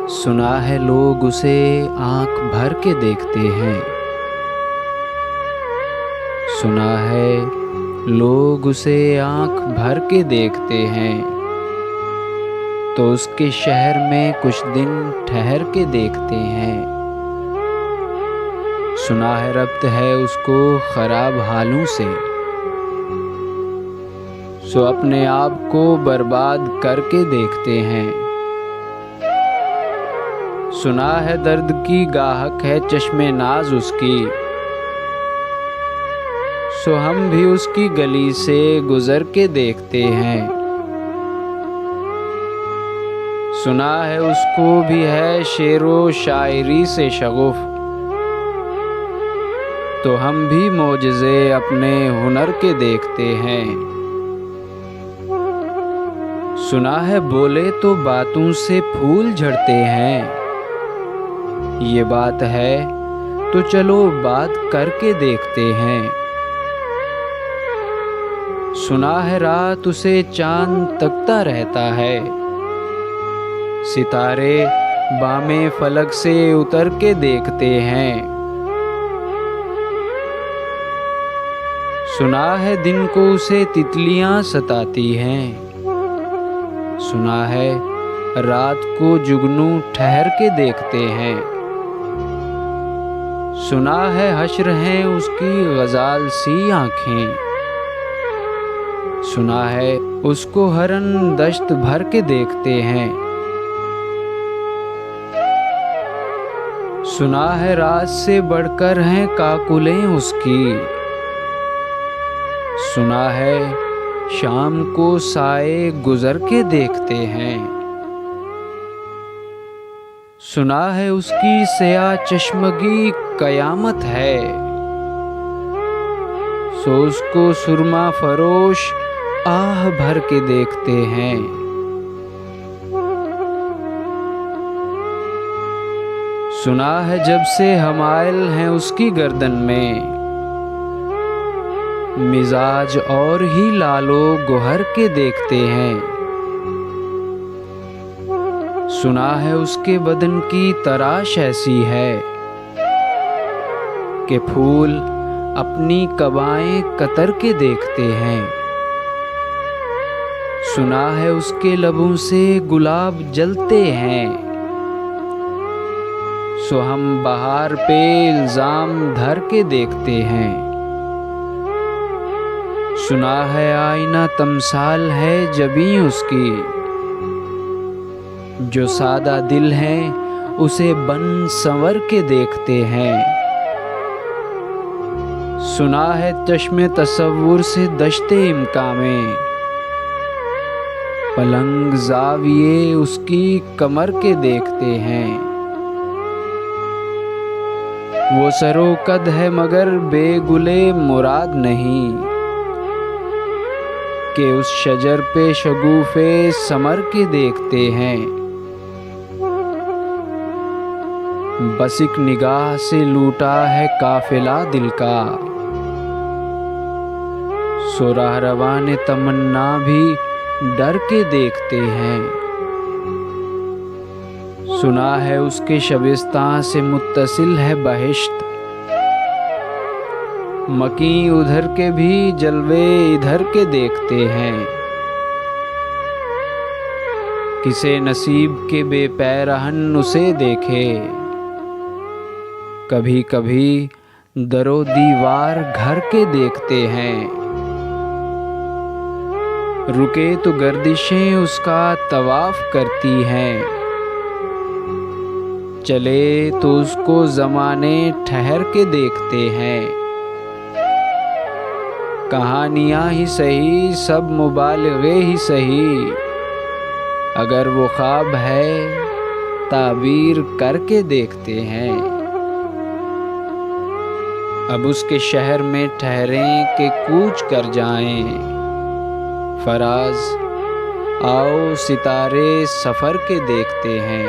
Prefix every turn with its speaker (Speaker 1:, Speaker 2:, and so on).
Speaker 1: سنا ہے لوگ اسے آنکھ بھر کے دیکھتے ہیں، سنا ہے لوگ اسے آنکھ بھر کے دیکھتے ہیں، تو اس کے شہر میں کچھ دن ٹھہر کے دیکھتے ہیں۔ سنا ہے ربط ہے اس کو خراب حالوں سے، سو اپنے آپ کو برباد کر کے دیکھتے ہیں۔ سنا ہے درد کی گاہک ہے چشم ناز اس کی، سو ہم بھی اس کی گلی سے گزر کے دیکھتے ہیں۔ سنا ہے اس کو بھی ہے شعر و شاعری سے شغف، تو ہم بھی معجزے اپنے ہنر کے دیکھتے ہیں۔ سنا ہے بولے تو باتوں سے پھول جھڑتے ہیں، یہ بات ہے تو چلو بات کر کے دیکھتے ہیں۔ سنا ہے رات اسے چاند تکتا رہتا ہے، ستارے بام فلک سے اتر کے دیکھتے ہیں۔ سنا ہے دن کو اسے تتلیاں ستاتی ہیں، سنا ہے رات کو جگنو ٹھہر کے دیکھتے ہیں۔ سنا ہے حشر ہیں اس کی غزال سی آنکھیں، سنا ہے اس کو ہرن دشت بھر کے دیکھتے ہیں۔ سنا ہے رات سے بڑھ کر ہیں کاکلیں اس کی، سنا ہے شام کو سائے گزر کے دیکھتے ہیں۔ سنا ہے اس کی سیاہ چشمگی قیامت ہے، سو اس کو سرما فروش آہ بھر کے دیکھتے ہیں۔ سنا ہے جب سے حمائل ہیں اس کی گردن میں، مزاج اور ہی لالو گوہر کے دیکھتے ہیں۔ سنا ہے اس کے بدن کی تراش ایسی ہے کہ پھول اپنی قبائیں کتر کے دیکھتے ہیں۔ سنا ہے اس کے لبوں سے گلاب جلتے ہیں، سو ہم بہار پہ الزام دھر کے دیکھتے ہیں۔ سنا ہے آئینہ تمثال ہے جبیں اس کی، جو سادہ دل ہیں اسے بن سنور کے دیکھتے ہیں۔ سنا ہے چشم تصور سے دشت امکان میں، پلنگ زاویے اس کی کمر کے دیکھتے ہیں۔ وہ سرو قد ہے مگر بے گلے مراد نہیں، کہ اس شجر پہ شگوفے ثمر کے دیکھتے ہیں۔ بس ایک نگاہ سے لوٹا ہے قافلہ دل کا، سو راہ رواں تمنا بھی ڈر کے دیکھتے ہیں۔ سنا ہے اس کے شبستان سے متصل ہے بہشت، مکیں ادھر کے بھی جلوے ادھر کے دیکھتے ہیں۔ کسے نصیب کے بے پیرہن اسے دیکھے، کبھی کبھی در و دیوار گھر کے دیکھتے ہیں۔ رکے تو گردشیں اس کا طواف کرتی ہیں، چلے تو اس کو زمانے ٹھہر کے دیکھتے ہیں۔ کہانیاں ہی سہی سب مبالغے ہی سہی، اگر وہ خواب ہے تعبیر کر کے دیکھتے ہیں۔ اب اس کے شہر میں ٹھہریں کہ کوچ کر جائیں، فراز آؤ ستارے سفر کے دیکھتے ہیں۔